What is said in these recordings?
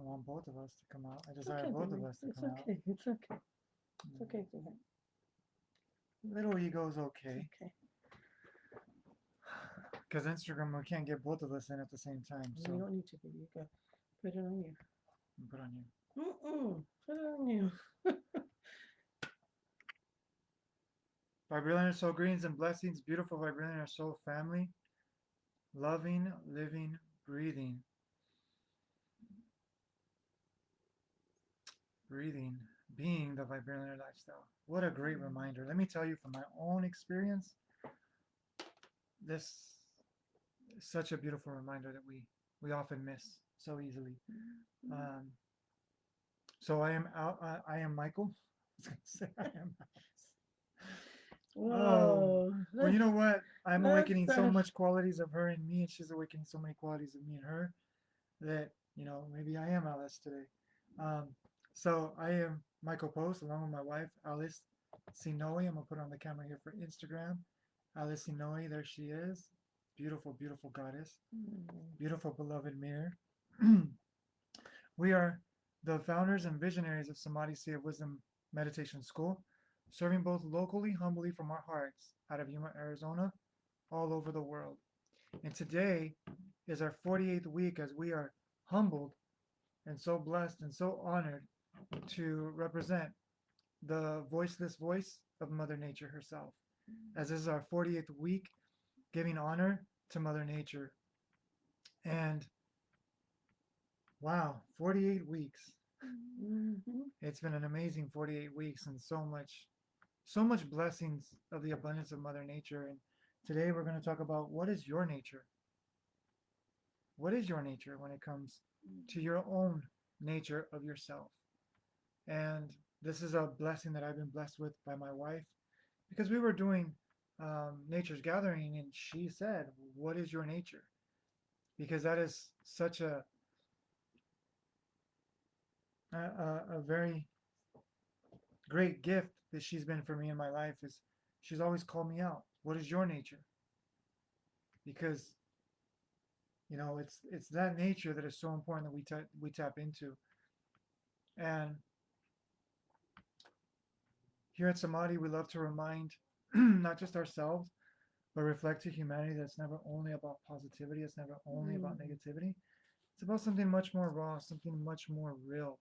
I want both of us to come out. I It's desire okay, both of baby. us to It's come out. okay. It's okay. It's okay, sweetheart. Little ego's It's okay. okay. Because Instagram, we can't get both of us in at the same time. You So don't need to, baby. You can put it on you. put on you. Put it on you. Vibranian soul greetings and blessings. Beautiful Vibranian soul family. Loving, living, breathing. Breathing, being the Vibranian lifestyle. What a great reminder. Let me tell you from my own experience, this is such a beautiful reminder that we often miss so easily. Um, so I am out. I am Michael. I was gonna say I am. Oh, Whoa. well, you know what? I'm Let's awakening so start. much qualities of her in me, and she's awakening so many qualities of me and her that maybe I am Alice today. Um, so I am Michael Post along with my wife Alice Sinoe. I'm gonna put her on the camera here for Instagram. Alice Sinoe, there she is. Beautiful, beautiful goddess. Beautiful beloved mirror. We are the founders and visionaries of Samadhi Sea of Wisdom Meditation School, serving both locally, humbly from our hearts, out of Yuma, Arizona, all over the world. And today is our 48th week as we are humbled and so blessed and so honored to represent the voiceless voice of Mother Nature herself. As this is our 40th week, giving honor to Mother Nature. And wow, 48 weeks. Mm-hmm. It's been an amazing 48 weeks and so much blessings of the abundance of Mother Nature. And today we're going to talk about what is your nature? What is your nature when it comes to your own nature of yourself? And this is a blessing that I've been blessed with by my wife because we were doing nature's gathering and she said, what is your nature? Because that is such a very great gift that she's been for me in my life is she's always called me out. What is your nature? Because it's that nature that is so important that we tap into. And here at Samadhi, we love to remind not just ourselves, but reflect to humanity that's never only about positivity, it's never only about negativity. It's about something much more raw, something much more real,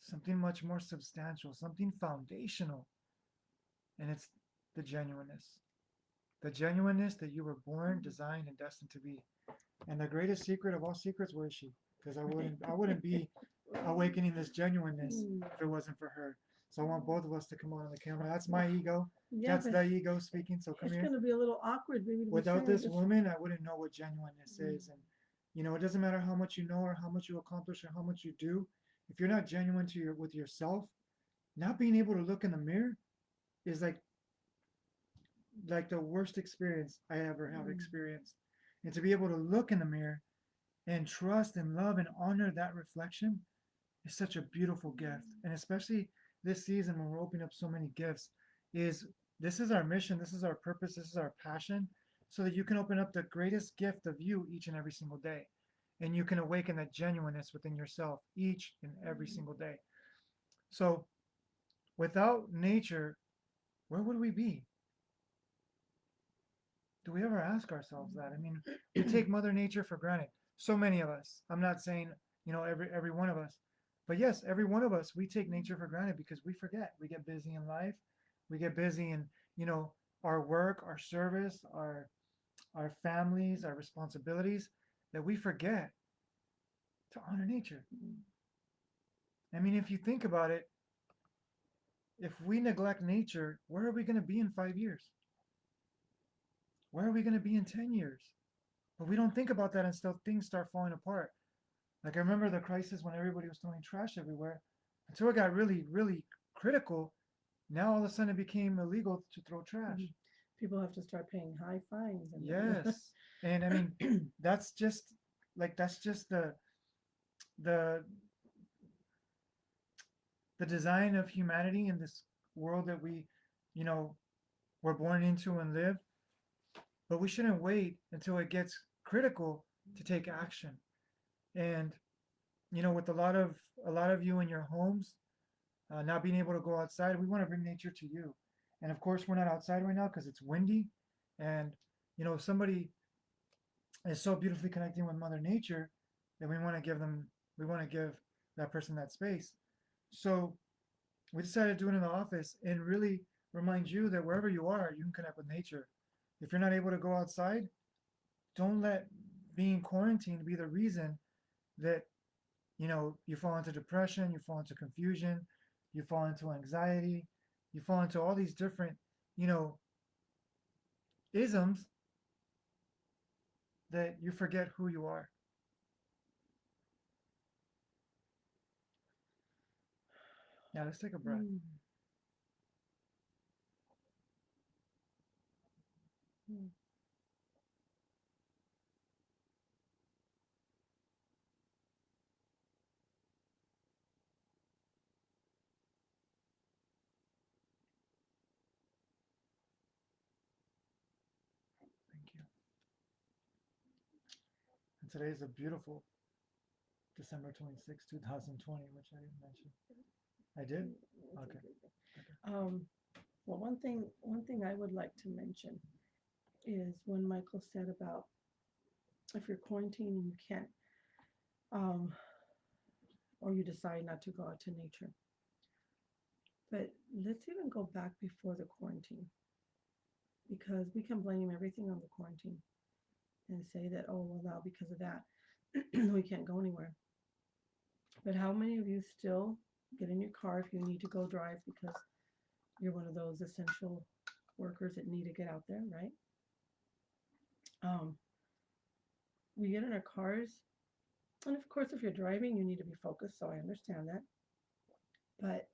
something much more substantial, something foundational. And it's the genuineness. The genuineness that you were born, designed, and destined to be. And the greatest secret of all secrets, where is she? Because I wouldn't be awakening this genuineness if it wasn't for her. So I want both of us to come on the camera. That's my ego. Yeah, That's but the ego speaking. So come it's here. gonna be a little awkward, baby, to be Without sharing this this. woman, I wouldn't know what genuineness is. And it doesn't matter how much you know or how much you accomplish or how much you do. If you're not genuine with yourself, not being able to look in the mirror is like the worst experience I ever have experienced. And to be able to look in the mirror and trust and love and honor that reflection is such a beautiful gift. And especially this season when we're opening up so many gifts, is this is our mission, this is our purpose, this is our passion, so that you can open up the greatest gift of you each and every single day. And you can awaken that genuineness within yourself each and every single day. So without nature, where would we be? Do we ever ask ourselves that? I mean, we take Mother Nature for granted. So many of us. I'm not saying, every one of us. But yes, every one of us, we take nature for granted because we forget. We get busy in life. We get busy in, our work, our service, our families, our responsibilities, that we forget to honor nature. I mean, if you think about it, if we neglect nature, where are we going to be in 5 years? Where are we going to be in 10 years? But we don't think about that until things start falling apart. Like I remember the crisis when everybody was throwing trash everywhere. Until it got really, really critical, now all of a sudden it became illegal to throw trash. People have to start paying high fines. Yes. And I mean, that's just the the design of humanity in this world that you know, were born into and live. But we shouldn't wait until it gets critical to take action. And with a lot of you in your homes, not being able to go outside, we want to bring nature to you. And of course, we're not outside right now because it's windy, and somebody is so beautifully connecting with Mother Nature that we want to give that person that space. So we decided to do it in the office and really remind you that wherever you are, you can connect with nature. If you're not able to go outside, don't let being quarantined be the reason that you fall into depression, you fall into confusion, you fall into anxiety, you fall into all these different you know isms that you forget who you are. Yeah, let's take a breath. Mm. Mm. Thank you. And today is a beautiful December 26, 2020, which I didn't mention. I did. Okay. Um, well, one thing I would like to mention is when Michael said about if you're quarantined and you can't, um, or you decide not to go out to nature. But let's even go back before the quarantine, because we can blame everything on the quarantine and say that, oh, well, now because of that, we can't go anywhere. But how many of you still get in your car if you need to go drive because you're one of those essential workers that need to get out there, right? Um, we get in our cars, and of course, if you're driving, you need to be focused, so I understand that. But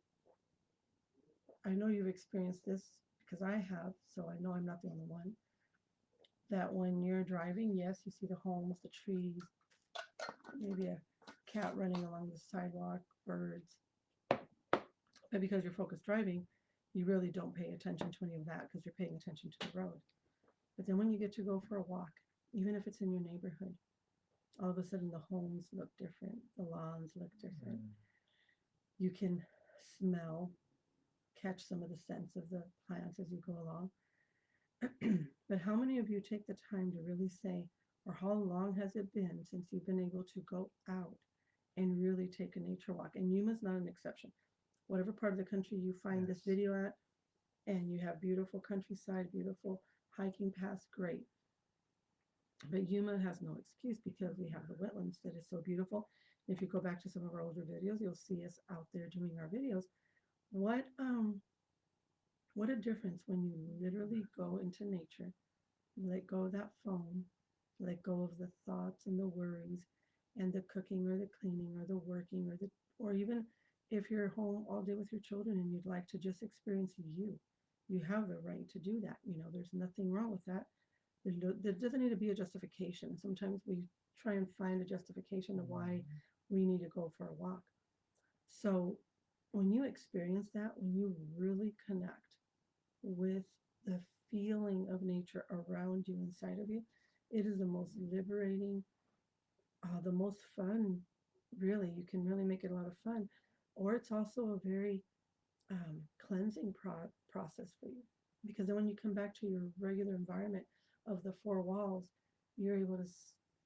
I know you've experienced this because I have, so I know I'm not the only one. That when you're driving, yes, you see the homes, the trees, maybe a cat running along the sidewalk, birds. But because you're focused driving, you really don't pay attention to any of that because you're paying attention to the road. But then when you get to go for a walk, even if it's in your neighborhood, all of a sudden the homes look different, the lawns look different. You can smell, catch some of the scents of the plants as you go along. But how many of you take the time to really say, or how long has it been since you've been able to go out and really take a nature walk? And Yuma is not an exception. Whatever part of the country you find this Yes. video at, and you have beautiful countryside, beautiful hiking paths, great. But Yuma has no excuse because we have the wetlands that is so beautiful. If you go back to some of our older videos, you'll see us out there doing our videos. What a difference when you literally go into nature, let go of that phone, let go of the thoughts and the worries and the cooking or the cleaning or the working or even if you're home all day with your children and you'd like to just experience you. You have the right to do that. There's nothing wrong with that. There doesn't need to be a justification. Sometimes we try and find a justification of why we need to go for a walk. So when you experience that, when you really connect with the feeling of nature around you, inside of you, it is the most liberating, the most fun, really. You can really make it a lot of fun. Or it's also a very cleansing process for you. Because then when you come back to your regular environment of the four walls, you're able to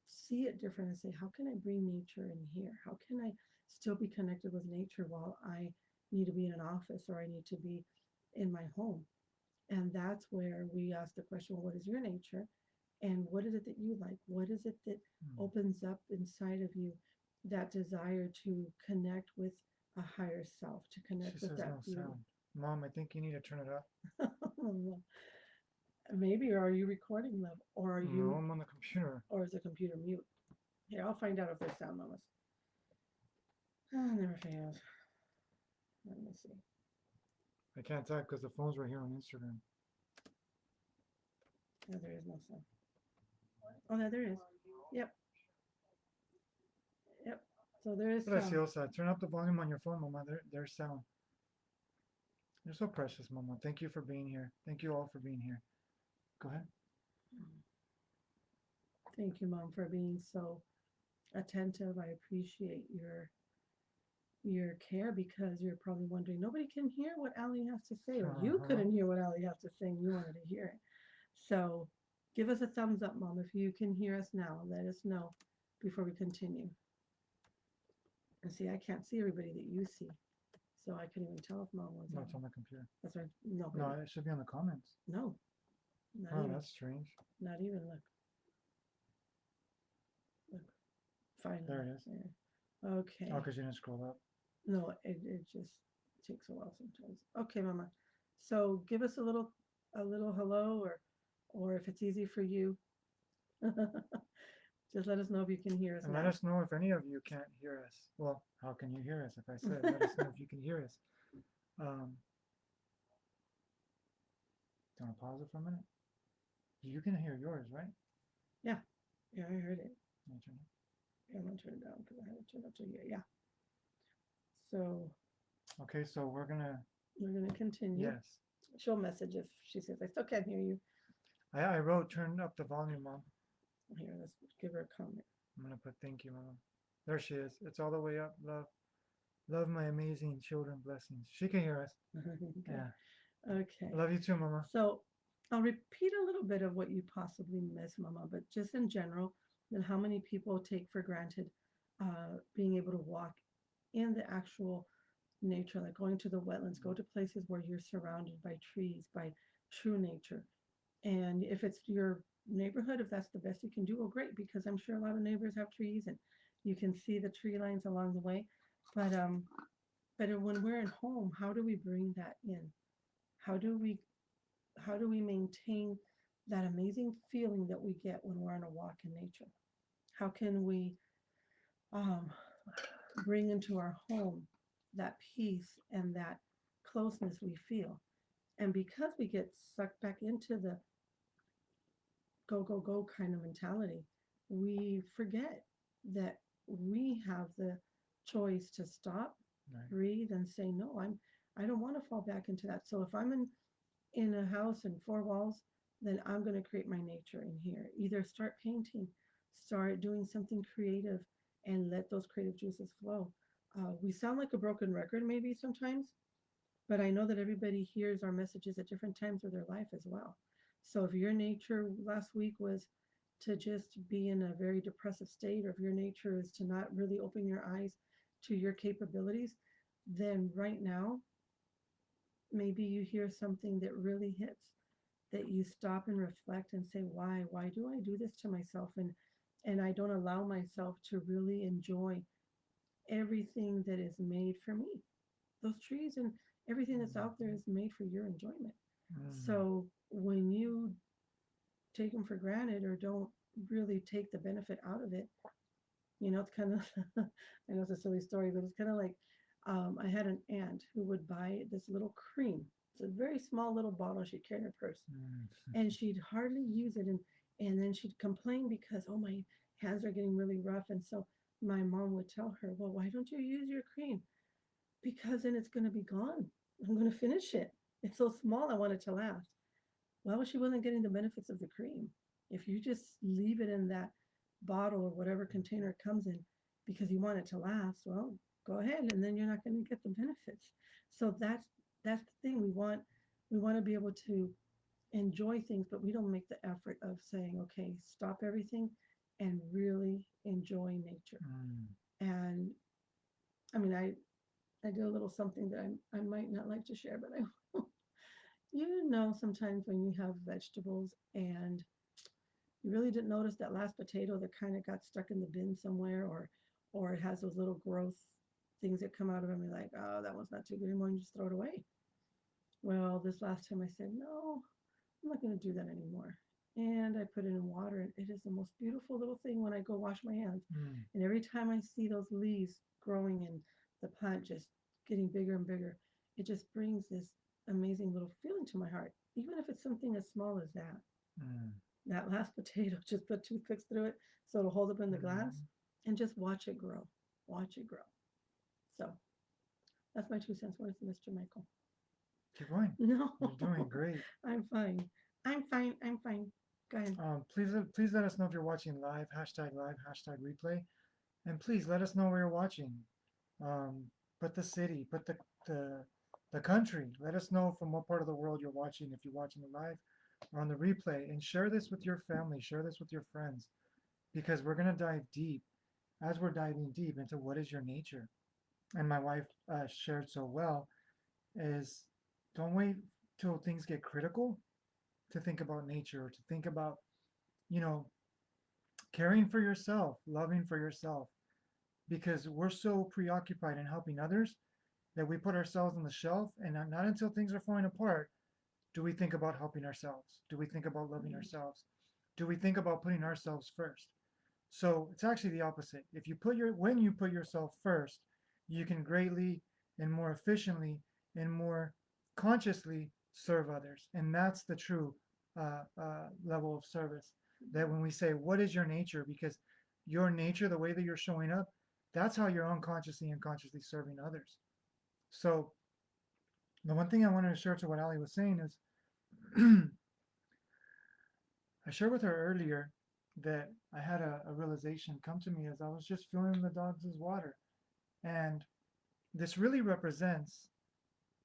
see it different and say, how can I bring nature in here? How can I still be connected with nature while I need to be in an office or I need to be in my home? And that's where we ask the question, well, what is your nature? And what is it that you like? What is it that opens up inside of you that desire to connect with a higher self, to connect She with says that no beauty? sound. Mom, I think you need to turn it up. Maybe, or are you recording them? Or are No, you, I'm on the computer. or is the computer mute? Here, I'll find out if there's sound, mamas. Never fails. Let me see. I can't type because the phone's right here on Instagram. No, there is no sound. Oh, no, there is. Yep. Yep. So there is sound. Preciosa. Turn up the volume on your phone, Mama. There's sound. You're so precious, Mama. Thank you for being here. Thank you all for being here. Go ahead. Thank you, Mom, for being so attentive. I appreciate your care, because you're probably wondering, nobody can hear what Ali has to say, or you Uh-huh. couldn't hear what Ali has to say and you wanted to hear it. So give us a thumbs up, Mom, if you can hear us now. Let us know before we continue. And see, I can't see everybody that you see, so I couldn't even tell if Mom was No, on. it's on the computer. That's right. No, No, baby. it should be on the comments. No, not Oh, even. that's strange. Not even. Look. Look. Finally. There it is. There. Okay. Oh, because you didn't scroll up. No, it just takes a while sometimes. Okay, Mama. So give us a little hello, or if it's easy for you, just let us know if you can hear us And now. let us know if any of you can't hear us. Well, how can you hear us? If I said, let us know if you can hear us. Do you want to pause it for a minute? You can hear yours, right? Yeah, I heard it. Let me turn it. Yeah, I'm gonna turn it down because I have it turned up to here. Yeah. So Okay, so we're gonna continue. yes. She'll message if she says I still can't hear you. I wrote turn up the volume, Mom. Here, let's give her a comment. I'm gonna put thank you, Mom. There she is. It's all the way up. Love my amazing children. Blessings. She can hear us. Okay. Yeah. Okay. Love you too, Mama. So I'll repeat a little bit of what you possibly missed, Mama, but just in general, and how many people take for granted being able to walk in the actual nature, like going to the wetlands, go to places where you're surrounded by trees, by true nature. And if it's your neighborhood, if that's the best you can do, well, great, because I'm sure a lot of neighbors have trees and you can see the tree lines along the way. But when we're at home, how do we bring that in? How do we maintain that amazing feeling that we get when we're on a walk in nature? How can we bring into our home that peace and that closeness we feel? And because we get sucked back into the go, go, go kind of mentality, we forget that we have the choice to stop, Right. breathe, and say, no, I don't want to fall back into that. So if I'm in a house and four walls, then I'm going to create my nature in here. Either start painting, start doing something creative, and let those creative juices flow. We sound like a broken record maybe sometimes, but I know that everybody hears our messages at different times of their life as well. So if your nature last week was to just be in a very depressive state, or if your nature is to not really open your eyes to your capabilities, then right now, maybe you hear something that really hits, that you stop and reflect and say, why do I do this to myself? And I don't allow myself to really enjoy everything that is made for me. Those trees and everything that's out there is made for your enjoyment. So when you take them for granted or don't really take the benefit out of it, it's kind of, I know it's a silly story, but it's kind of like, I had an aunt who would buy this little cream. It's a very small little bottle she'd carry in her purse, and she'd hardly use it. And then she'd complain because, oh, my hands are getting really rough. And so my mom would tell her, well, why don't you use your cream? Because then it's going to be gone. I'm going to finish it. It's so small, I want it to last. Well, she wasn't getting the benefits of the cream. If you just leave it in that bottle or whatever container it comes in because you want it to last, well, go ahead, and then you're not going to get the benefits. So that's the thing. We want to be able to enjoy things, but we don't make the effort of saying, okay, stop everything and really enjoy nature. And I mean, I did a little something that I might not like to share, but I will. Sometimes when you have vegetables and you really didn't notice that last potato that kind of got stuck in the bin somewhere, or it has those little growth things that come out of them, you're like, oh, that one's not too good anymore, and you just throw it away. Well, this last time I said, no, I'm not going to do that anymore. And I put it in water, and it is the most beautiful little thing when I go wash my hands. And every time I see those leaves growing and the plant just getting bigger and bigger, it just brings this amazing little feeling to my heart, even if it's something as small as that. That last potato, just put toothpicks through it so it'll hold up in the glass, and just watch it grow. Watch it grow. So that's my 2 cents worth, Mr. Michael. Keep going. No. You're doing great. I'm fine. Go ahead. Please let us know if you're watching live, hashtag replay. And please let us know where you're watching. Put the city, put the the country. Let us know from what part of the world you're watching, if you're watching the live or on the replay, and share this with your family, share this with your friends, because we're going to dive deep as we're diving deep into what is your nature. And my wife shared so well is don't wait till things get critical to think about nature or to think about, you know, caring for yourself, loving for yourself, because we're so preoccupied in helping others that we put ourselves on the shelf, and not until things are falling apart do we think about helping ourselves. Do we think about loving ourselves? Do we think about putting ourselves first? So it's actually the opposite. If you put your when you put yourself first, you can greatly and more efficiently and more consciously serve others, and that's the true level of service. That when we say, "What is your nature?" Because your nature, the way that you're showing up, that's how you're unconsciously and consciously serving others. So the one thing I wanted to share to what Ali was saying is, I shared with her earlier that I had a realization come to me as I was just filling the dogs' water. And this really represents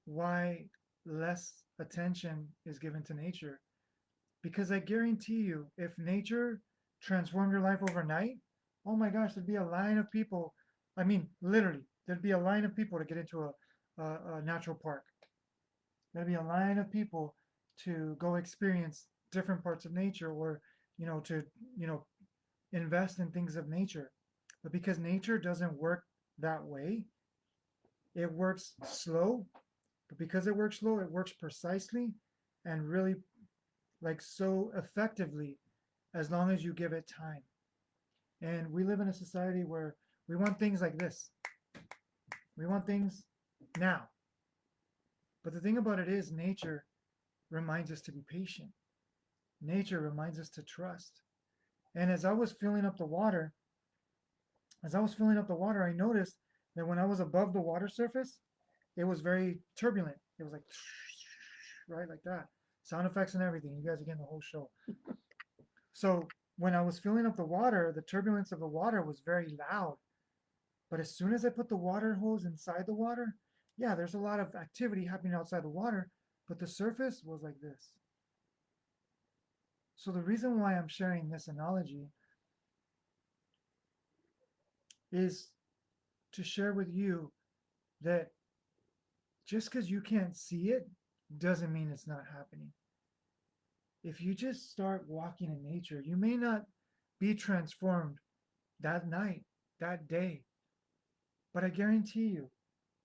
why less attention is given to nature. Because I guarantee you, if nature transformed your life overnight, oh my gosh, there'd be a line of people. I mean, literally, there'd be a line of people to get into a natural park. There'd be a line of people to go experience different parts of nature, or, to, you know, invest in things of nature. But because nature doesn't work that way, it works slow. But because it works slow, it works precisely and really, like, so effectively, as long as you give it time. And we live in a society where we want things like this. We want things now. But the thing about it is, nature reminds us to be patient. Nature reminds us to trust. And as I was filling up the water, I noticed that when I was above the water surface, it was very turbulent. It was like, right, like that. Sound effects and everything. You guys are getting the whole show. So when I was filling up the water, the turbulence of the water was very loud. But as soon as I put the water hose inside the water, yeah, there's a lot of activity happening outside the water, but the surface was like this. So the reason why I'm sharing this analogy is to share with you that just because you can't see it doesn't mean it's not happening. If you just start walking in nature, you may not be transformed that night, that day, but I guarantee you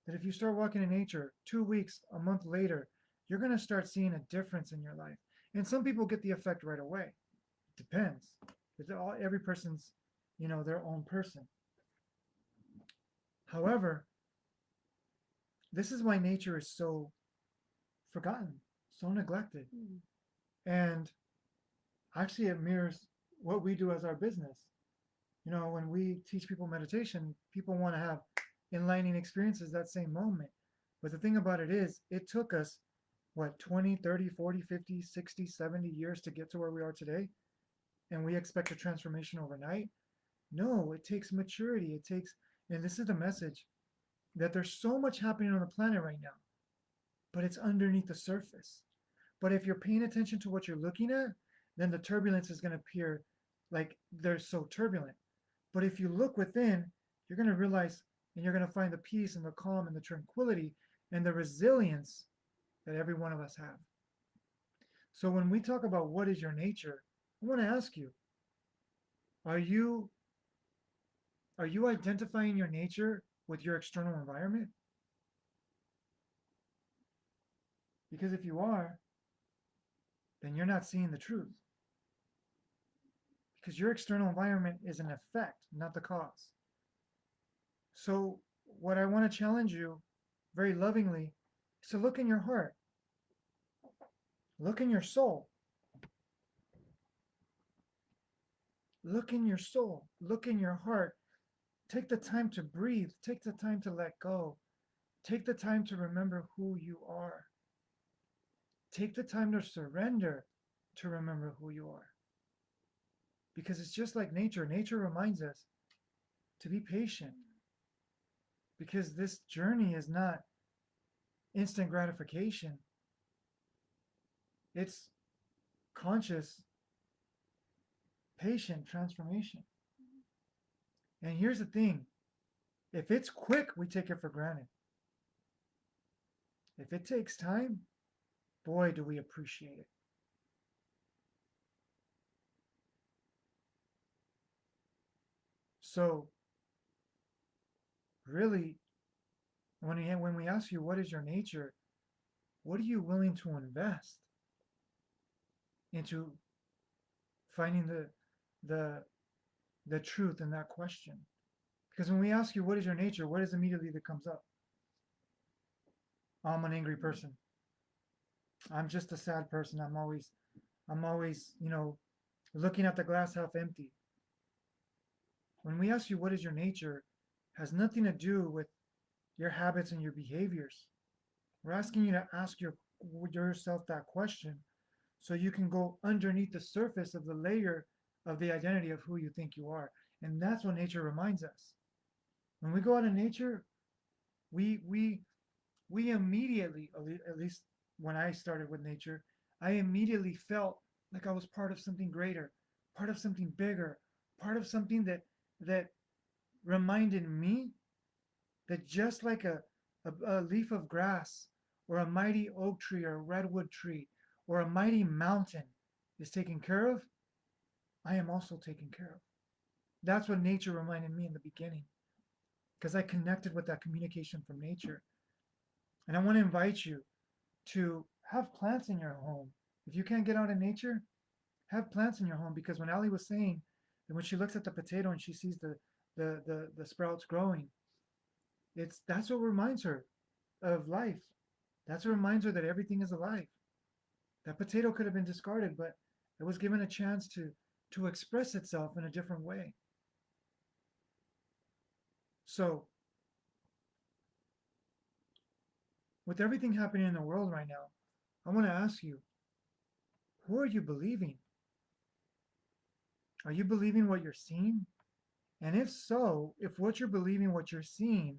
that if you start walking in nature 2 weeks, a month later, you're going to start seeing a difference in your life. And some people get the effect right away. It depends. Every person's, their own person. However, this is why nature is so forgotten, so neglected. And actually, it mirrors what we do as our business. When we teach people meditation, people want to have enlightening experiences that same moment. But the thing about it is, it took us, what, 20, 30, 40, 50, 60, 70 years to get to where we are today? And we expect a transformation overnight? No, it takes maturity. And this is the message, that there's so much happening on the planet right now, but it's underneath the surface. But if you're paying attention to what you're looking at, then the turbulence is going to appear like they're so turbulent. But if you look within, you're going to realize, and you're going to find the peace and the calm and the tranquility and the resilience that every one of us have. So when we talk about what is your nature, I want to ask you, are you identifying your nature with your external environment? Because if you are, then you're not seeing the truth. Because your external environment is an effect, not the cause. So what I want to challenge you very lovingly is to look in your heart. Look in your soul. Look in your soul. Look in your heart. Take the time to breathe. Take the time to let go. Take the time to remember who you are. Take the time to surrender to remember who you are. Because it's just like nature. Nature reminds us to be patient, because this journey is not instant gratification. It's conscious, patient transformation. And here's the thing, if it's quick, we take it for granted. If it takes time, boy, do we appreciate it. So, really, when we ask you what is your nature, what are you willing to invest into finding the truth in that question? Because when we ask you what is your nature, what is immediately that comes up? I'm an angry person. I'm just a sad person. I'm always, looking at the glass half empty. When we ask you what is your nature, it has nothing to do with your habits and your behaviors. We're asking you to ask yourself that question so you can go underneath the surface of the layer of the identity of who you think you are. And that's what nature reminds us. When we go out in nature, we immediately, at least when I started with nature, I immediately felt like I was part of something greater, part of something bigger, part of something that reminded me that just like a leaf of grass or a mighty oak tree or a redwood tree or a mighty mountain is taken care of, I am also taken care of. That's what nature reminded me in the beginning, because I connected with that communication from nature. And I want to invite you to have plants in your home. If you can't get out in nature, have plants in your home, because when Ali was saying that when she looks at the potato and she sees the sprouts growing, that's what reminds her of life. That's what reminds her that everything is alive. That potato could have been discarded, but it was given a chance to express itself in a different way. So, with everything happening in the world right now, I want to ask you, who are you believing? Are you believing what you're seeing? And if so, if what you're believing, what you're seeing,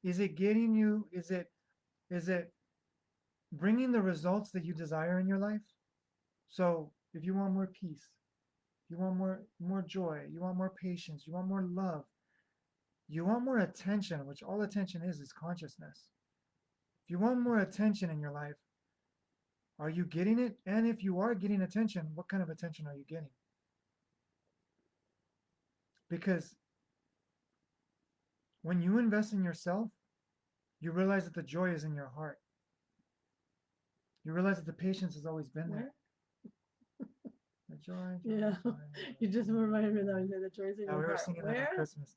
is it getting you, is it bringing the results that you desire in your life? So if you want more peace, you want more joy, you want more patience, you want more love, you want more attention, which all attention is consciousness. If you want more attention in your life, are you getting it? And if you are getting attention, what kind of attention are you getting? Because when you invest in yourself, you realize that the joy is in your heart. You realize that the patience has always been there. The joy. Yeah, you just reminded me that the joy is in Yeah, your we were heart. singing that Where? on Christmas.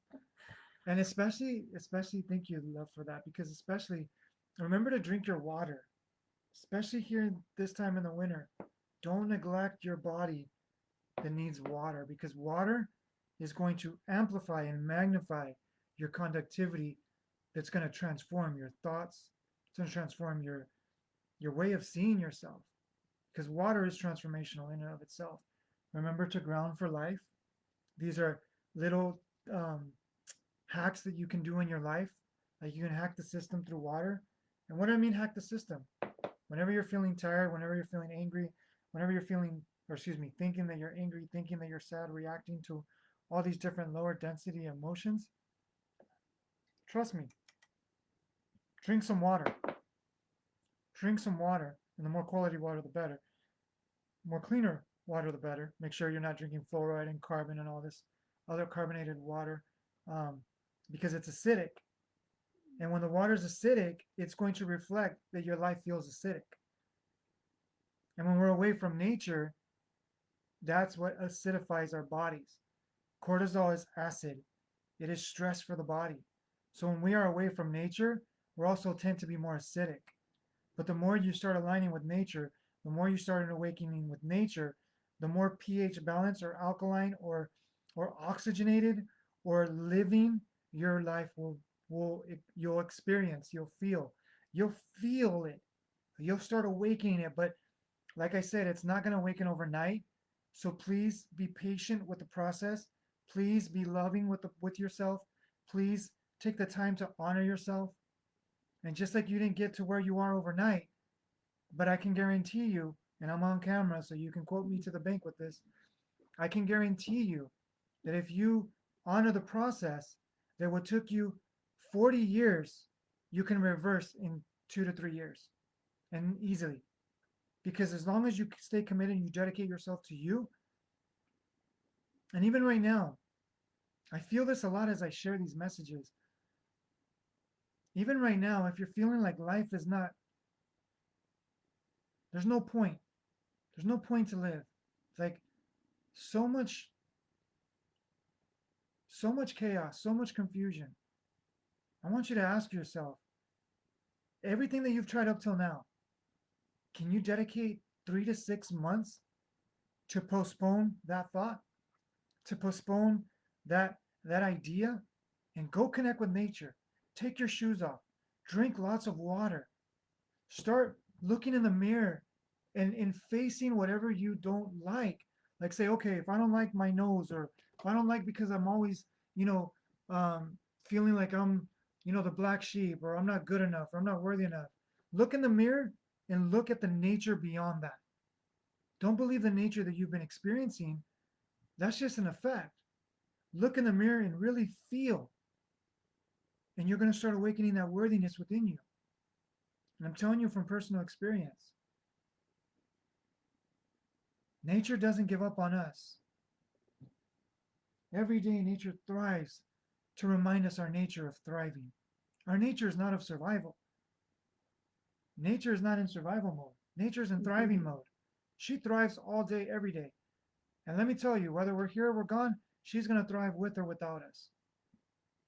And especially, thank you, love, for that, because especially, remember to drink your water, especially here this time in the winter. Don't neglect your body that needs water, because water is going to amplify and magnify your conductivity. That's going to transform your thoughts. It's going to transform your way of seeing yourself, because water is transformational in and of itself. Remember to ground for life. These are little hacks that you can do in your life. Like you can hack the system through water. And what do I mean hack the system? Whenever you're feeling tired, whenever you're feeling angry, whenever you're feeling, or excuse me, thinking that you're angry, thinking that you're sad, reacting to all these different lower density emotions, trust me, drink some water. Drink some water, and the more quality water, the better. More cleaner water, the better. Make sure you're not drinking fluoride and carbon and all this other carbonated water, because it's acidic. And when the water is acidic, it's going to reflect that your life feels acidic. And when we're away from nature, that's what acidifies our bodies. Cortisol is acid. It is stress for the body. So when we are away from nature, we also tend to be more acidic. But the more you start aligning with nature, the more you start awakening with nature, the more pH balanced or alkaline or oxygenated or living your life you'll experience, you'll feel it. You'll start awakening it. But like I said, it's not going to awaken overnight. So please be patient with the process. Please be loving with yourself. please take the time to honor yourself. And just like you didn't get to where you are overnight, but I can guarantee you, and I'm on camera, so you can quote me to the bank with this, I can guarantee you that if you honor the process, that what took you 40 years, you can reverse in 2 to 3 years and easily. Because as long as you stay committed and you dedicate yourself to you, and even right now, I feel this a lot as I share these messages. Even right now, if you're feeling like life is not, there's no point. There's no point to live. It's like so much chaos, so much confusion. I want you to ask yourself, everything that you've tried up till now, can you dedicate 3 to 6 months to postpone that thought, to postpone that idea, and go connect with nature? Take your shoes off, drink lots of water, start looking in the mirror and facing whatever you don't like. Like say, okay, if I don't like my nose, or if I don't like because I'm always, you know, feeling like I'm, the black sheep, or I'm not good enough, or I'm not worthy enough. Look in the mirror and look at the nature beyond that. Don't believe the nature that you've been experiencing. That's just an effect. Look in the mirror and really feel. And you're going to start awakening that worthiness within you. And I'm telling you from personal experience. Nature doesn't give up on us. Every day nature thrives to remind us our nature of thriving. Our nature is not of survival. Nature is not in survival mode. Nature is in thriving mode. She thrives all day, every day. And let me tell you, whether we're here or we're gone, she's going to thrive with or without us.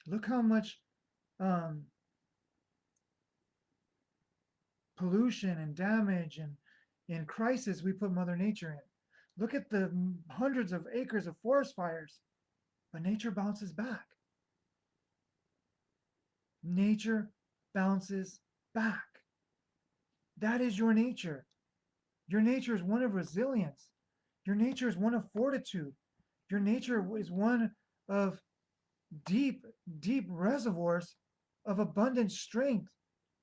Look how much pollution and damage and crisis we put Mother Nature in. Look at the hundreds of acres of forest fires. But nature bounces back. Nature bounces back. That is your nature. Your nature is one of resilience. Your nature is one of fortitude. Your nature is one of deep, deep reservoirs of abundant strength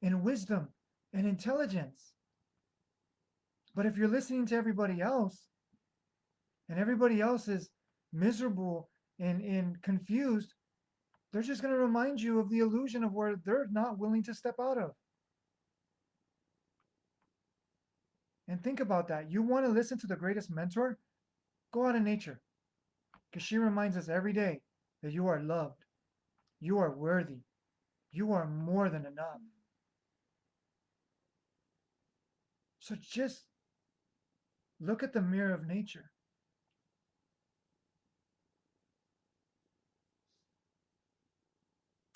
and wisdom and intelligence. But if you're listening to everybody else, and everybody else is miserable and confused, they're just going to remind you of the illusion of where they're not willing to step out of. And think about that. You want to listen to the greatest mentor? Go out in nature. Because she reminds us every day that you are loved. You are worthy. You are more than enough. So just look at the mirror of nature.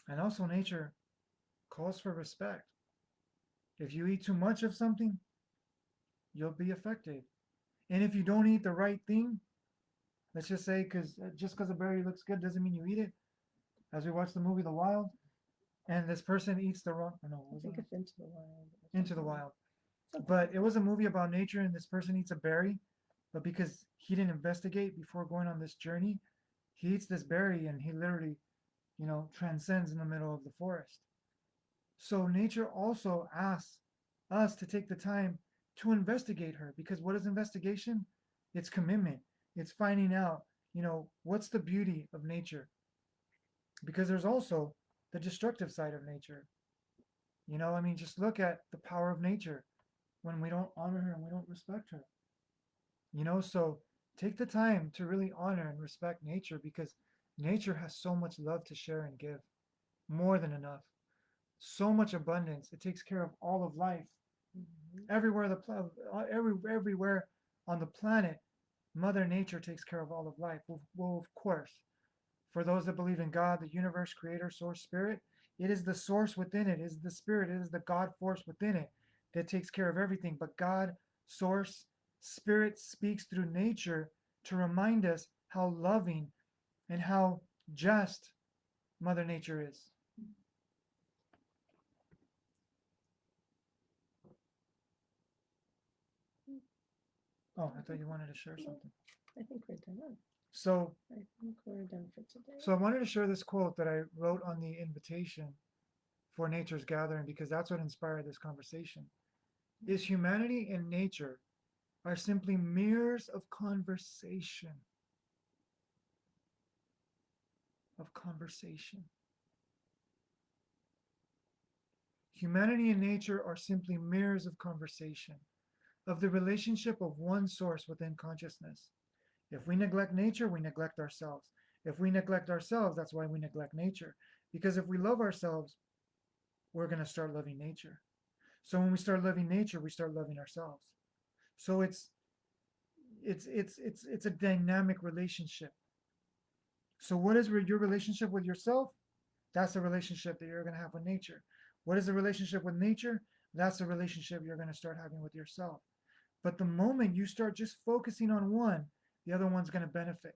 And also nature calls for respect. If you eat too much of something, you'll be affected. And if you don't eat the right thing, let's just say, just because a berry looks good doesn't mean you eat it. As we watch the movie The Wild, and this person eats the wrong, I think it's Into the Wild. Into the Wild. But it was a movie about nature, and this person eats a berry, but because he didn't investigate before going on this journey, he eats this berry and he literally, transcends in the middle of the forest. So nature also asks us to take the time to investigate her, because what is investigation? It's commitment. It's finding out, what's the beauty of nature? Because there's also the destructive side of nature. Just look at the power of nature when we don't honor her and we don't respect her. So take the time to really honor and respect nature, because nature has so much love to share and give. More than enough. So much abundance. It takes care of all of life. Everywhere everywhere on the planet, Mother Nature takes care of all of life. Well, of course, for those that believe in God, the universe, creator, source, spirit, it is the source within it, is the spirit, it is the God force within it that takes care of everything. But God, source, spirit speaks through nature to remind us how loving and how just Mother Nature is. Oh, I thought you wanted to share something. I think we're done. So, I think we're done for today. so I wanted to share this quote that I wrote on the invitation for Nature's Gathering because that's what inspired this conversation. Is humanity and nature are simply mirrors of conversation. Of conversation. Humanity and nature are simply mirrors of conversation, of the relationship of one source within consciousness. If we neglect nature, we neglect ourselves. If we neglect ourselves, that's why we neglect nature. Because if we love ourselves, we're going to start loving nature. So when we start loving nature, we start loving ourselves. So it's a dynamic relationship. So what is your relationship with yourself? That's the relationship that you're going to have with nature. What is the relationship with nature? That's the relationship you're going to start having with yourself. But the moment you start just focusing on one, the other one's going to benefit.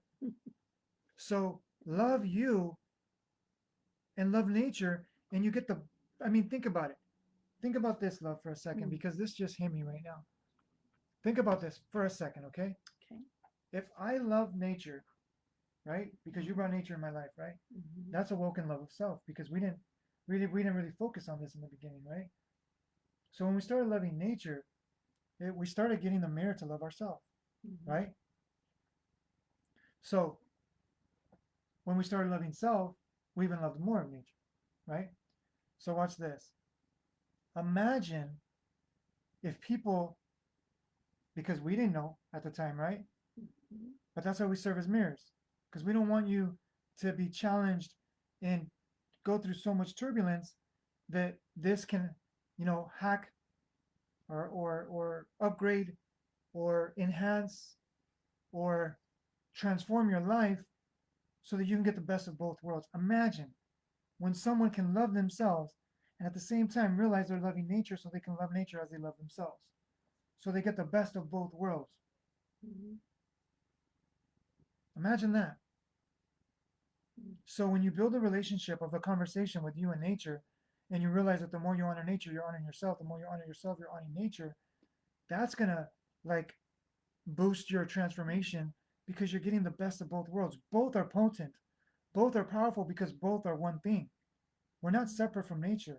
So love you and love nature, and you get the, I mean, think about it. Think about this, love, for a second, because this just hit me right now. Think about this for a second, okay? Okay. If I love nature, right? Because you brought nature in my life, right? Mm-hmm. That's awoken love of self because we didn't really focus on this in the beginning, right? So when we started loving nature, we started getting the mirror to love ourselves, Mm-hmm. right? So when we started loving self, we even loved more of nature, right? So watch this. Imagine if people, because we didn't know at the time, right? Mm-hmm. But that's why we serve as mirrors, because we don't want you to be challenged and go through so much turbulence that this can, hack or upgrade or enhance or transform your life so that you can get the best of both worlds. Imagine when someone can love themselves and at the same time realize they're loving nature so they can love nature as they love themselves. So they get the best of both worlds. Mm-hmm. Imagine that. So when you build a relationship of a conversation with you and nature, and you realize that the more you honor nature, you're honoring yourself. The more you honor yourself, you're honoring nature. That's gonna like boost your transformation because you're getting the best of both worlds. Both are potent. Both are powerful because both are one thing. We're not separate from nature.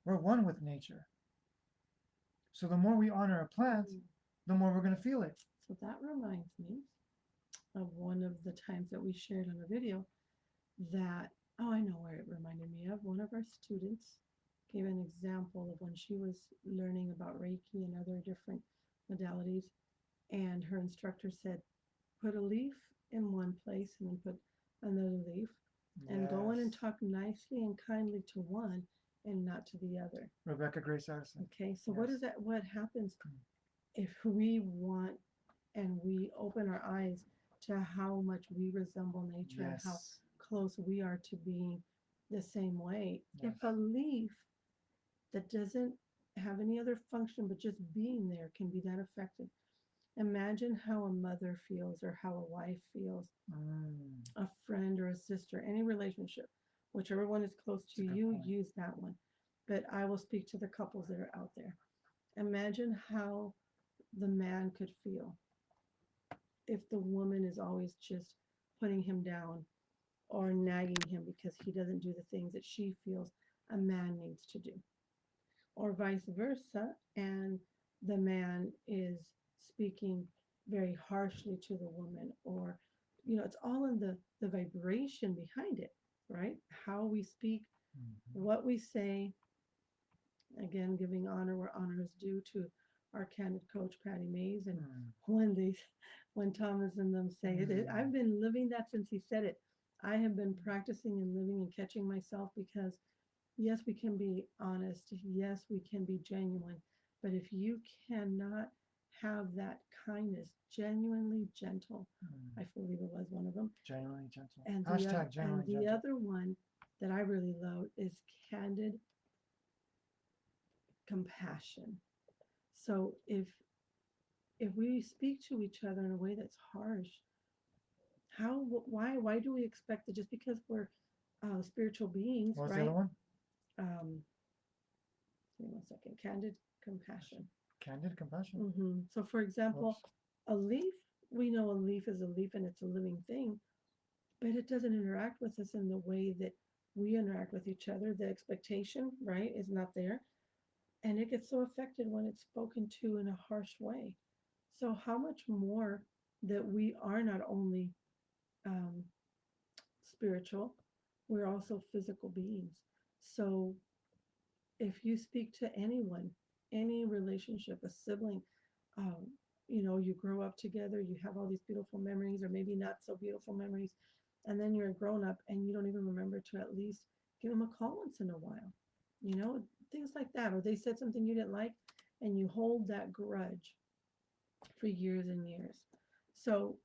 We're one with nature. So the more we honor a plant, the more we're gonna feel it. So that reminds me of one of the times that we shared on a video that, oh, I know where it reminded me of. One of our students gave an example of when she was learning about Reiki and other different modalities, and her instructor said, put a leaf in one place and then put another leaf, and go in and Yes. talk nicely and kindly to one and not to the other. Rebecca Grace Addison. Okay, so what Yes. is that? What happens if we want and we open our eyes to how much we resemble nature and how Yes. close we are to being the same way? Yes. If a leaf that doesn't have any other function but just being there can be that affected, imagine how a mother feels or how a wife feels, a friend or a sister, any relationship, whichever one is close to you, point. use that one. But I will speak to the couples that are out there. Imagine how the man could feel if the woman is always just putting him down or nagging him because he doesn't do the things that she feels a man needs to do, or vice versa, and the man is speaking very harshly to the woman, or it's all in the vibration behind it, right? How we speak, what we say, again giving honor where honor is due to our candid coach Patty Mays. And when Thomas and them say it, I've been living that since he said it. I have been practicing and living and catching myself, because yes, we can be honest, yes, we can be genuine, but if you cannot have that kindness, genuinely gentle, I believe it was one of them, Genuinely gentle. and Hashtag genuinely the gentle. other one that I really love is candid compassion. So if we speak to each other in a way that's harsh, why do we expect that just because we're spiritual beings, What was right? the other one? Give me one second. Candid compassion. Candid compassion. So for example, Whoops. a leaf we know a leaf is a leaf and it's a living thing, but it doesn't interact with us in the way that we interact with each other. The expectation, right, is not there. And it gets so affected when it's spoken to in a harsh way. So, how much more that we are not only um, spiritual, we're also physical beings. So, if you speak to anyone, any relationship, a sibling, um, you grow up together, you have all these beautiful memories, or maybe not so beautiful memories, and then you're a grown up and you don't even remember to at least give them a call once in a while, you know, things like that. Or they said something you didn't like, and you hold that grudge for years and years. So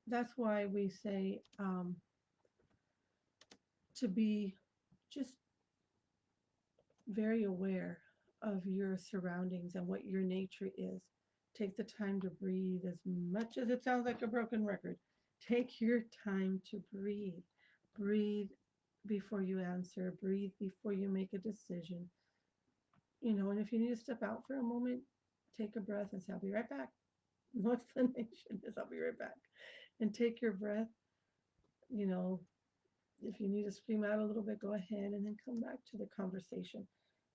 that's why we say to be just very aware of your surroundings and what your nature is. Take the time to breathe, as much as it sounds like a broken record. Take your time to breathe. Breathe before you answer, breathe before you make a decision. And if you need to step out for a moment, take a breath and say, I'll be right back. No explanation, just I'll be right back. And take your breath. You know, if you need to scream out a little bit, go ahead and then come back to the conversation.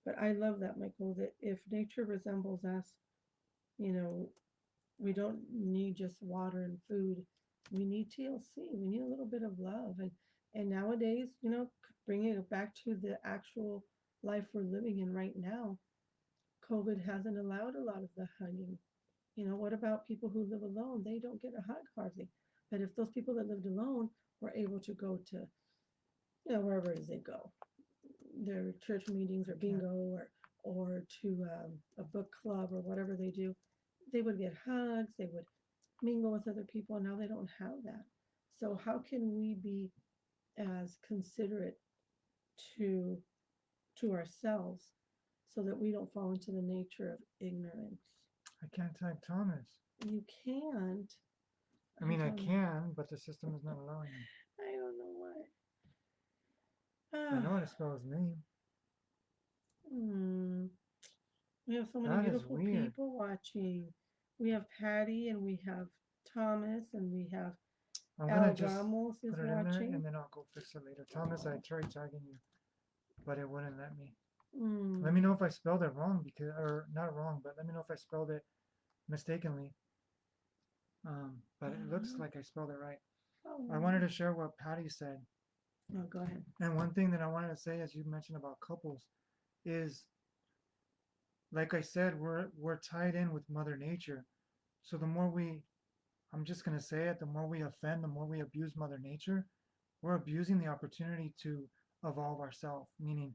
But I love that, Michael, that if nature resembles us, you know, we don't need just water and food. We need TLC. We need a little bit of love. And nowadays, bringing it back to the actual life we're living in right now, COVID hasn't allowed a lot of the hugging. What about people who live alone? They don't get a hug hardly. But if those people that lived alone were able to go to, wherever it is they go, their church meetings or bingo or to a book club or whatever they do, they would get hugs, they would mingle with other people, and now they don't have that. So how can we be as considerate to ourselves so that we don't fall into the nature of ignorance? I can't type Thomas. You can't. I mean, I can, but the system is not allowing me. I don't know why. I know how to spell his name. We have so many That is beautiful weird. people watching. We have Patty and we have Thomas and we have I'm Al gonna just Ramos is put it in there watching. and then I'll go fix it later. Thomas, I tried tagging you, but it wouldn't let me. Mm. Let me know if I spelled it wrong, because, or not wrong, but let me know if I spelled it mistakenly. But it looks like I spelled it right. I wanted to share what Patty said. Oh, go ahead. And one thing that I wanted to say, as you mentioned about couples, is, like I said, we're tied in with Mother Nature. So the more I'm just gonna say it, the more we offend, the more we abuse Mother Nature, we're abusing the opportunity to evolve ourselves, meaning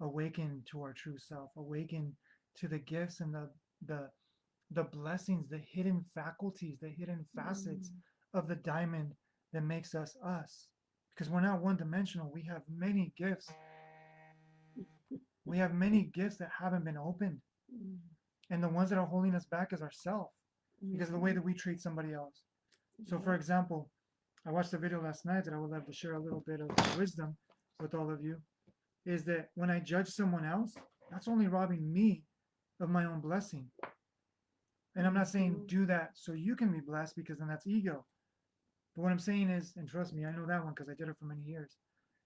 awaken to our true self, awaken to the gifts and the blessings, the hidden faculties, the hidden facets of the diamond that makes us us. Because we're not one-dimensional. We have many gifts. We have many gifts that haven't been opened. And the ones that are holding us back is ourself, because of the way that we treat somebody else. So for example, I watched a video last night that I would love to share a little bit of wisdom with all of you, is that when I judge someone else, that's only robbing me of my own blessing. And I'm not saying do that so you can be blessed, because then that's ego. But what I'm saying is, and trust me, I know that one because I did it for many years.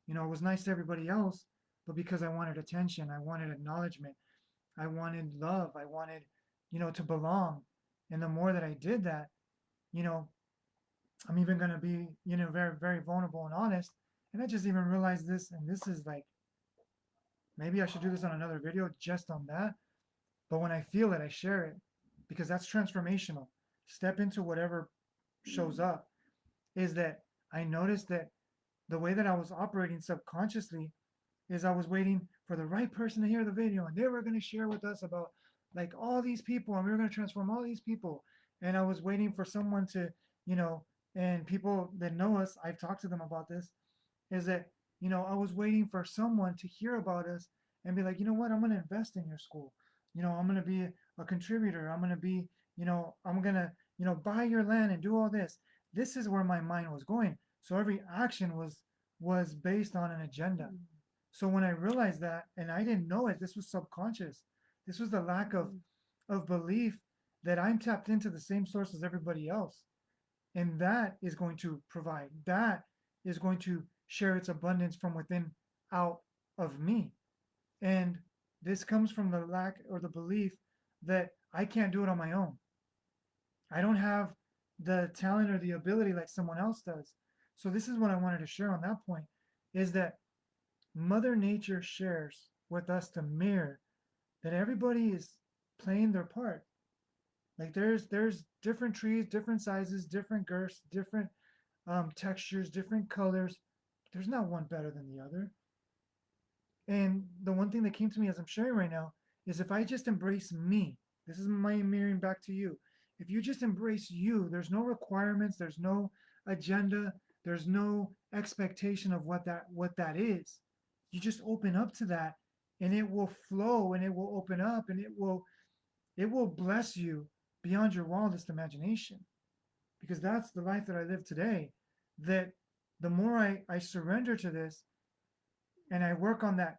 It was nice to everybody else, but because I wanted attention, I wanted acknowledgement, I wanted love, I wanted, to belong. And the more that I did that, I'm even going to be, very, very vulnerable and honest. And I just even realized this, and this is like, maybe I should do this on another video just on that. But when I feel it, I share it, because that's transformational. Step into whatever shows up. Is that I noticed that the way that I was operating subconsciously is I was waiting for the right person to hear the video, and they were going to share with us about like all these people, and we were going to transform all these people. And I was waiting for someone to, and people that know us, I've talked to them about this, is that, I was waiting for someone to hear about us and be like, you know what, I'm going to invest in your school. I'm going to be a contributor. I'm going to be, I'm going to, buy your land and do all this. This is where my mind was going. So every action was based on an agenda. So when I realized that, and I didn't know it, this was subconscious. This was the lack of belief that I'm tapped into the same source as everybody else. And that is going to provide. That is going to share its abundance from within out of me. And this comes from the lack or the belief that I can't do it on my own. I don't have the talent or the ability like someone else does. So this is what I wanted to share on that point is that Mother Nature shares with us to mirror that everybody is playing their part. Like there's different trees, different sizes, different girths, different textures, different colors. There's not one better than the other. And the one thing that came to me as I'm sharing right now is if I just embrace me, this is my mirroring back to you. If you just embrace you, there's no requirements, there's no agenda, there's no expectation of what that is. You just open up to that and it will flow and it will open up and it will bless you beyond your wildest imagination. Because that's the life that I live today. That the more I surrender to this and I work on that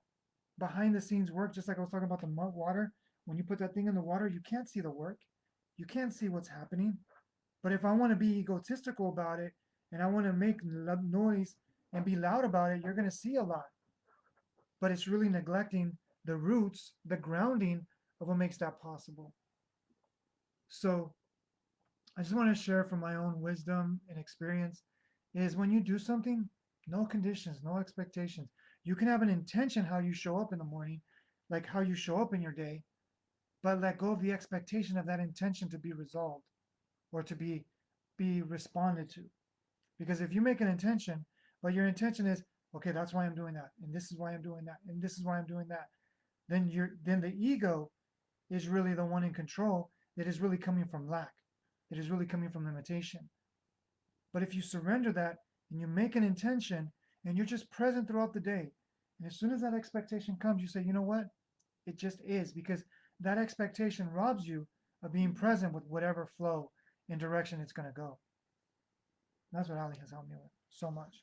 behind the scenes work, just like I was talking about the mud water. When you put that thing in the water, you can't see the work, you can't see what's happening. But if I want to be egotistical about it and I want to make noise and be loud about it, you're going to see a lot. But it's really neglecting the roots, the grounding of what makes that possible. So I just want to share from my own wisdom and experience is when you do something, no conditions, no expectations. You can have an intention how you show up in the morning, like how you show up in your day, but let go of the expectation of that intention to be resolved or to be responded to. Because if you make an intention, but your intention is, okay, that's why I'm doing that, and this is why I'm doing that, and this is why I'm doing that, then the ego is really the one in control that is really coming from lack, that is really coming from limitation. But if you surrender that and you make an intention and you're just present throughout the day, and as soon as that expectation comes, you say, you know what? It just is, because that expectation robs you of being present with whatever flow and direction it's going to go. That's what Ali has helped me with so much.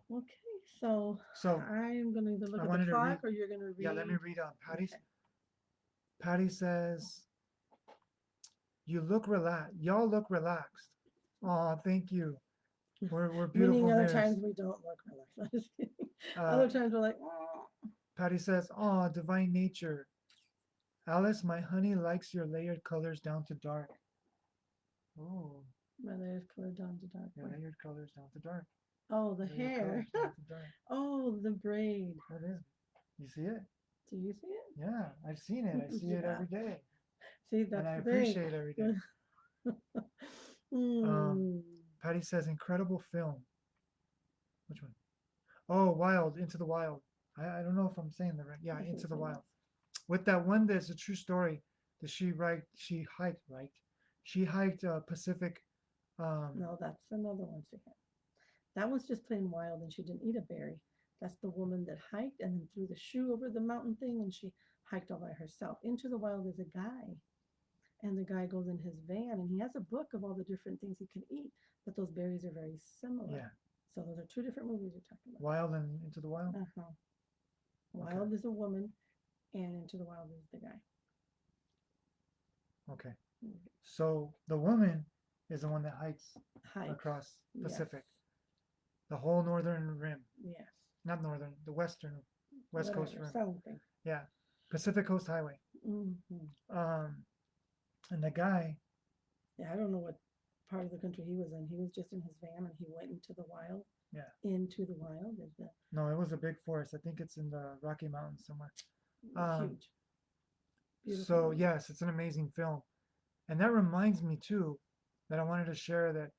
Okay, so So I'm going to either look I at wanted the to read. clock or you're going to read. Yeah, let me read Patty's. Okay. Patty says, "You look relaxed. Y'all look relaxed." Oh, thank you. We're beautiful Meaning other mirrors. times we don't look relaxed. I'm just kidding. Uh, Other times we're like, oh. Patty says, "Oh, divine nature. Alice, my honey likes your layered colors down to dark." Oh, My layers colored down to dark. your layered colors down to dark. Oh, the Layered hair. colors down to dark. Oh, the braid. What is it? You see it? Do you see it? Yeah, I've seen it. I see it Yeah. every day. See, that's And I the thing. appreciate it every day. Hmm. Patty says, incredible film. Which one? Oh, Wild, Into the Wild. I don't know if I'm saying that right. Yeah, I think Into the so. Wild. With that one, there's a true story that she hiked Pacific. No, that's another one, Suzanne. That was just plain wild, and she didn't eat a berry. That's the woman that hiked and then threw the shoe over the mountain thing, and she hiked all by herself. Into the Wild is a guy, and the guy goes in his van, and he has a book of all the different things he can eat, but those berries are very similar. Yeah. So those are two different movies you're talking about. Wild and Into the Wild? Uh-huh. Wild is a woman, and Into the Wild is the guy. Okay. So the woman is the one that hikes across Yes. Pacific. The whole northern rim. Yes. Not northern, the west coast rim. Something. Yeah. Pacific Coast Highway. Mm-hmm. And the guy. Yeah, I don't know what part of the country he was in. He was just in his van and he went into the wild. Yeah. Into the wild. No, it was a big forest. I think it's in the Rocky Mountains somewhere. Huge. Beautiful. So yes, it's an amazing film. And that reminds me too that I wanted to share that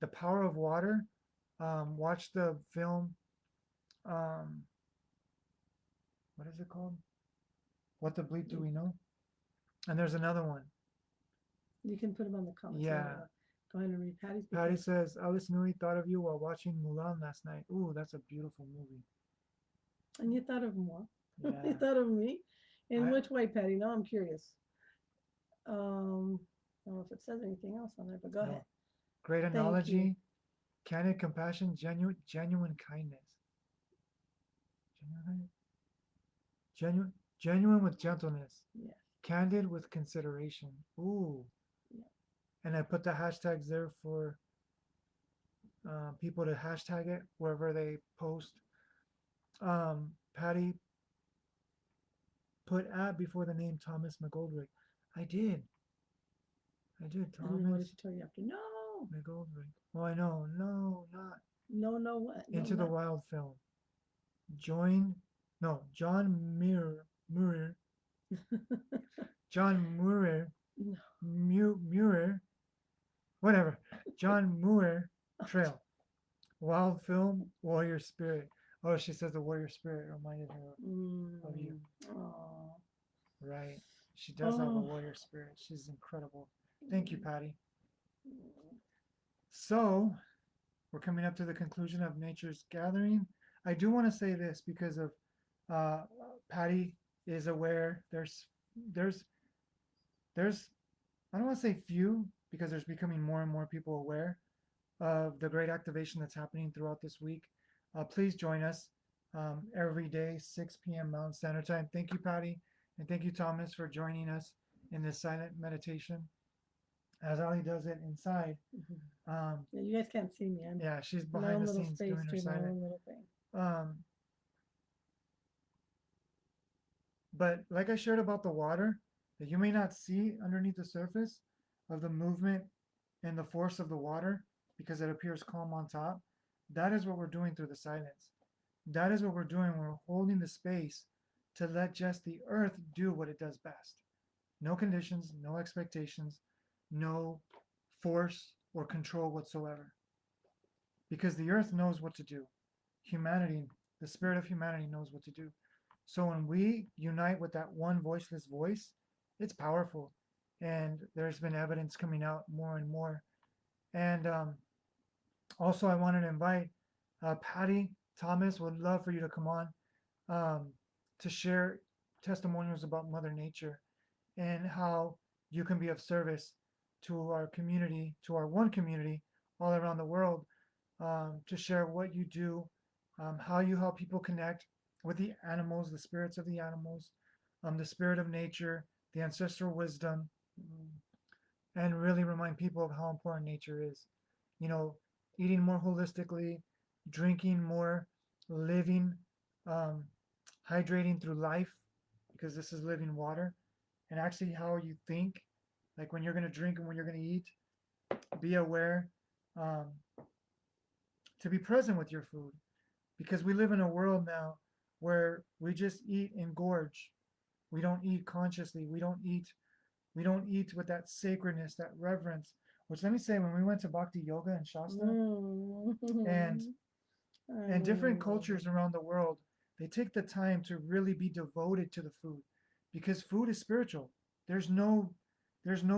the power of water. Watch the film. What is it called? What the bleep do we know? And there's another one. You can put them on the comments. Yeah. Go ahead and read Patty's. Patty says, Alice Nui thought of you while watching Mulan last night. Ooh, that's a beautiful movie. And you thought of more. Yeah. You thought of me? In which way, Patty? Now I'm curious. I don't know if it says anything else on there, but go ahead. Great analogy, candid compassion, genuine kindness. Genuine with gentleness. Yes. Candid with consideration. Ooh. Yeah. And I put the hashtags there for people to hashtag it wherever they post. Patty put at before the name Thomas McGoldrick. I did. I did. And then what did Thomas she tell you after? No, McGoldrick. Oh, I know. No, not no, what? No, Into the not. Wild film. Join. No, Muir. John Muir. No. Muir. Whatever. John Muir Trail. Wild film. Warrior Spirit. Oh, she says the warrior spirit reminded her of you. Oh. Right. She does have a Oh. warrior spirit. She's incredible. Thank you, Patty. So, we're coming up to the conclusion of Nature's Gathering. I do want to say this because of Patty is aware. There's I don't want to say few because there's becoming more and more people aware of the great activation that's happening throughout this week. Please join us every day, 6 p.m. Mountain Standard Time. Thank you, Patty, and thank you, Thomas, for joining us in this silent meditation as Ali does it inside. Yeah, you guys can't see me. I'm Yeah, she's in my behind own the little scenes space doing her doing my silent. own little thing. But like I shared about the water, that you may not see underneath the surface of the movement and the force of the water because it appears calm on top, that is what we're doing through the silence. That is what we're doing. We're holding the space to let just the earth do what it does best. No conditions, no expectations, no force or control whatsoever. Because the earth knows what to do. Humanity, the spirit of humanity knows what to do. So when we unite with that one voiceless voice, it's powerful. And there's been evidence coming out more and more. And also, I wanted to invite Patty Thomas. Would love for you to come on to share testimonials about Mother Nature and how you can be of service to our community, to our one community all around the world, to share what you do, how you help people connect with the animals, the spirits of the animals, the spirit of nature, the ancestral wisdom, and really remind people of how important nature is. You know, eating more holistically, drinking more, living, um, hydrating through life, because this is living water, and actually how you think, like when you're going to drink and when you're going to eat, be aware um, to be present with your food, because we live in a world now where we just eat and gorge. We don't eat consciously. We don't eat with that sacredness, that reverence. Which, let me say, when we went to Bhakti Yoga in Shasta, and different cultures around the world, they take the time to really be devoted to the food, because food is spiritual. There's no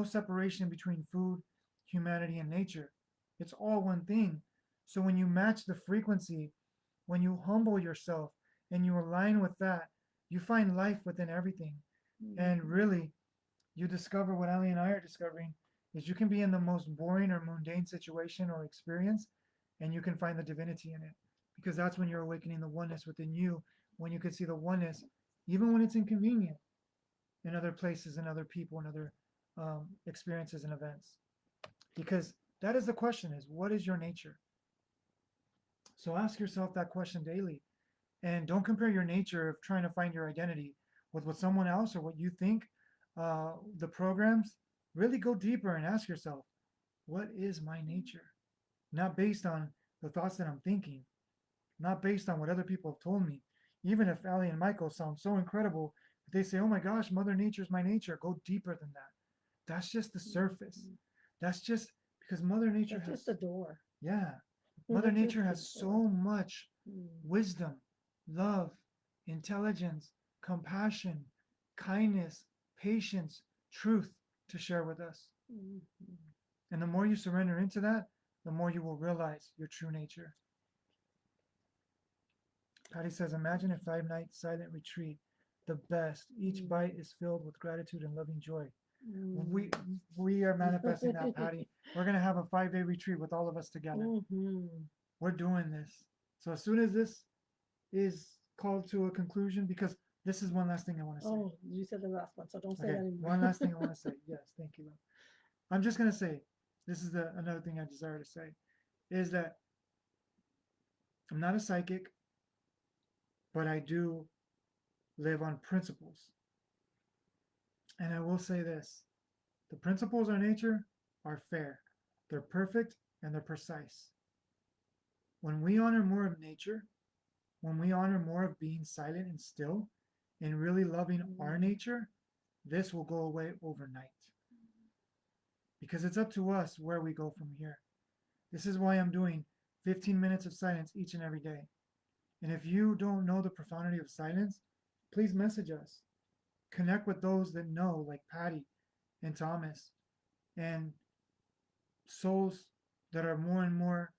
separation between food, humanity, and nature. It's all one thing. So when you match the frequency, when you humble yourself and you align with that, you find life within everything. And really, you discover what Ali and I are discovering is you can be in the most boring or mundane situation or experience, and you can find the divinity in it, because that's when you're awakening the oneness within you, when you can see the oneness, even when it's inconvenient, in other places and other people and other experiences and events. Because that is the question: is what is your nature? So ask yourself that question daily, and don't compare your nature of trying to find your identity with what someone else or what you think. The programs, really go deeper and ask yourself, what is my nature? Not based on the thoughts that I'm thinking, not based on what other people have told me. Even if Ali and Michael sound so incredible, they say, oh my gosh, Mother Nature is my nature. Go deeper than that. That's just the surface. That's just because Mother Nature That's has just the door. Yeah. Mother Nature has Just the so door. much wisdom, love, intelligence, compassion, kindness, patience, truth to share with us. And the more you surrender into that, the more you will realize your true nature. Patty says, imagine a 5-night silent retreat, the best. Each bite is filled with gratitude and loving joy. We are manifesting that, Patty. We're going to have a 5-day retreat with all of us together. We're doing this. So as soon as this is called to a conclusion, because this is one last thing I want to say. Oh, you said the last one, so don't say Okay, that anymore. one last thing I want to say. Yes, thank you. I'm just going to say, this is another thing I desire to say, is that I'm not a psychic, but I do live on principles. And I will say this, the principles of nature are fair, they're perfect, and they're precise. When we honor more of nature, when we honor more of being silent and still, and really loving our nature, this will go away overnight. Because it's up to us where we go from here. This is why I'm doing 15 minutes of silence each and every day. And if you don't know the profundity of silence, please message us. Connect with those that know, like Patty and Thomas, and souls that are more and more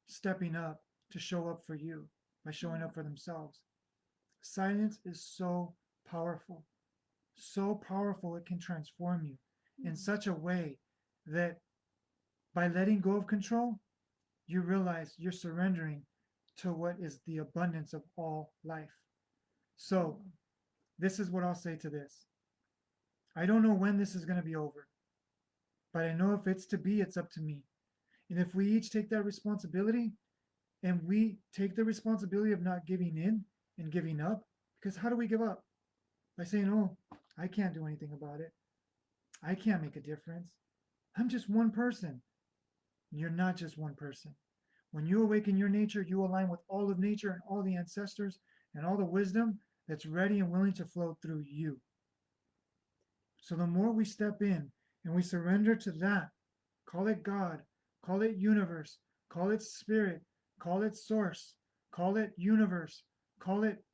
stepping up to show up for you by showing up for themselves. Silence is so powerful it can transform you in such a way that by letting go of control, you realize you're surrendering to what is the abundance of all life. So, this is what I'll say to this. I don't know when this is going to be over, but I know if it's to be, it's up to me. And if we each take that responsibility and we take the responsibility of not giving in and giving up, because how do we give up? By saying, oh, I can't do anything about it. I can't make a difference. I'm just one person. You're not just one person. When you awaken your nature, you align with all of nature and all the ancestors and all the wisdom that's ready and willing to flow through you. So the more we step in and we surrender to that, call it God, call it universe, call it spirit, call it source, call it universe, call it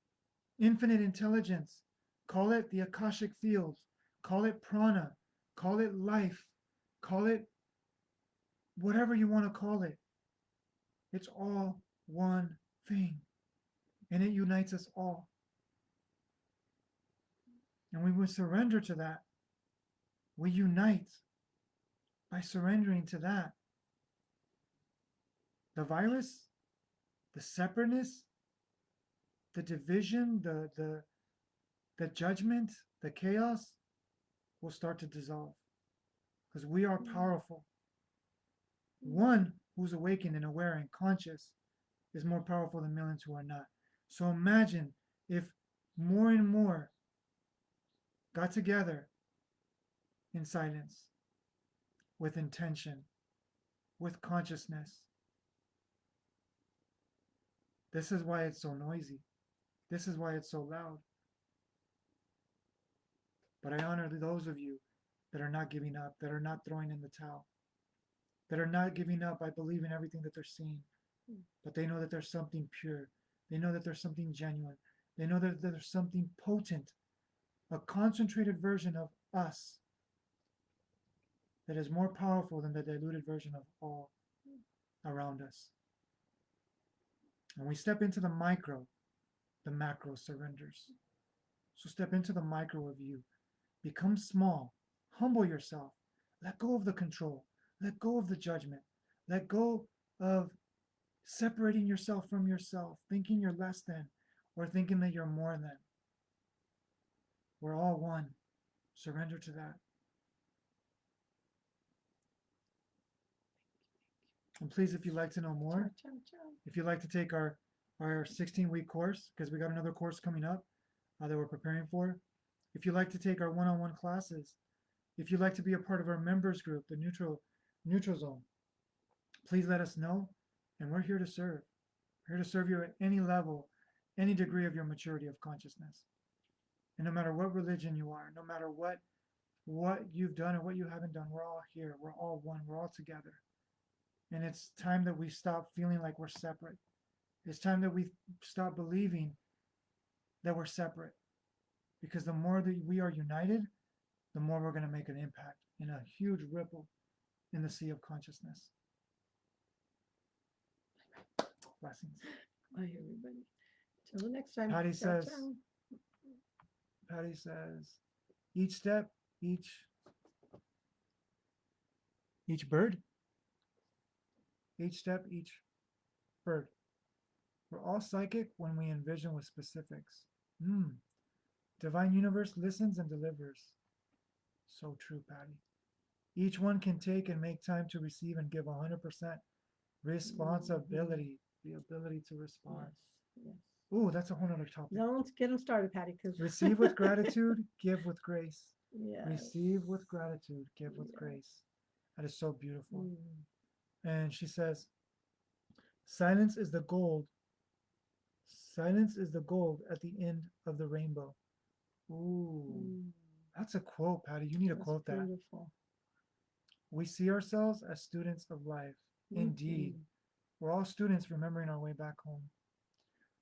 infinite intelligence, call it the Akashic fields, call it prana, call it life, call it whatever you want to call it. It's all one thing, and it unites us all. And when we surrender to that, we unite by surrendering to that. The virus, the separateness, the division, the judgment, the chaos will start to dissolve because we are powerful. One who's awakened and aware and conscious is more powerful than millions who are not. So imagine if more and more got together in silence, with intention, with consciousness. This is why it's so noisy. This is why it's so loud. But I honor those of you that are not giving up, that are not throwing in the towel, that are not giving up by believing everything that they're seeing. But they know that there's something pure. They know that there's something genuine. They know that there's something potent, a concentrated version of us that is more powerful than the diluted version of all around us. When we step into the micro, the macro surrenders. So step into the micro of you. Become small. Humble yourself. Let go of the control. Let go of the judgment. Let go of separating yourself from yourself, thinking you're less than, or thinking that you're more than. We're all one. Surrender to that. And please, if you'd like to know more, if you'd like to take our 16-week course, because we got another course coming up that we're preparing for. If you'd like to take our one-on-one classes, if you'd like to be a part of our members group, the neutral zone, please let us know. And we're here to serve. We're here to serve you at any level, any degree of your maturity of consciousness. And no matter what religion you are, no matter what you've done or what you haven't done, we're all here. We're all one. We're all together. And it's time that we stop feeling like we're separate. It's time that we stop believing that we're separate. Because the more that we are united, the more we're going to make an impact in a huge ripple in the sea of consciousness. Blessings. Bye, everybody. Till the next time. Patty Ciao, says, ciao. Patty says, each step, each bird, each step, each bird. We're all psychic when we envision with specifics. Divine universe listens and delivers. So true, Patty. Each one can take and make time to receive and give 100% responsibility. the ability to respond. Yes. Ooh, that's a whole nother topic. Don't get them started, Patty, because Receive with gratitude, give with grace. Yes. Receive with gratitude, give with Yes. grace. That is so beautiful. Mm. And she says, silence is the gold. Silence is the gold at the end of the rainbow. Ooh, Mm. that's a quote, Patty. You need to That's quote that. beautiful. We see ourselves as students of life. Indeed. Mhm. We're all students remembering our way back home.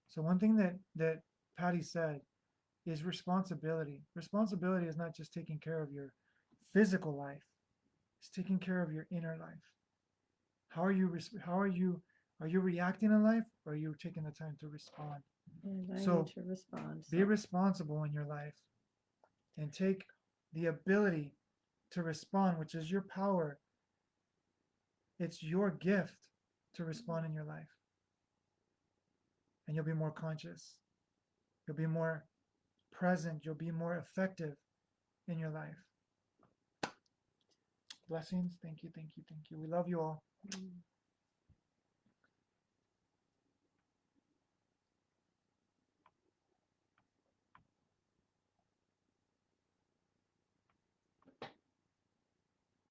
So one thing that Patty said is responsibility. Responsibility is not just taking care of your physical life. It's taking care of your inner life. Are you reacting in life, or are you taking the time to respond? And I So need to respond. be responsible in your life and take the ability to respond, which is your power. It's your gift to respond in your life. And you'll be more conscious. You'll be more present. You'll be more effective in your life. Blessings. Thank you, thank you, thank you. We love you all. Mm.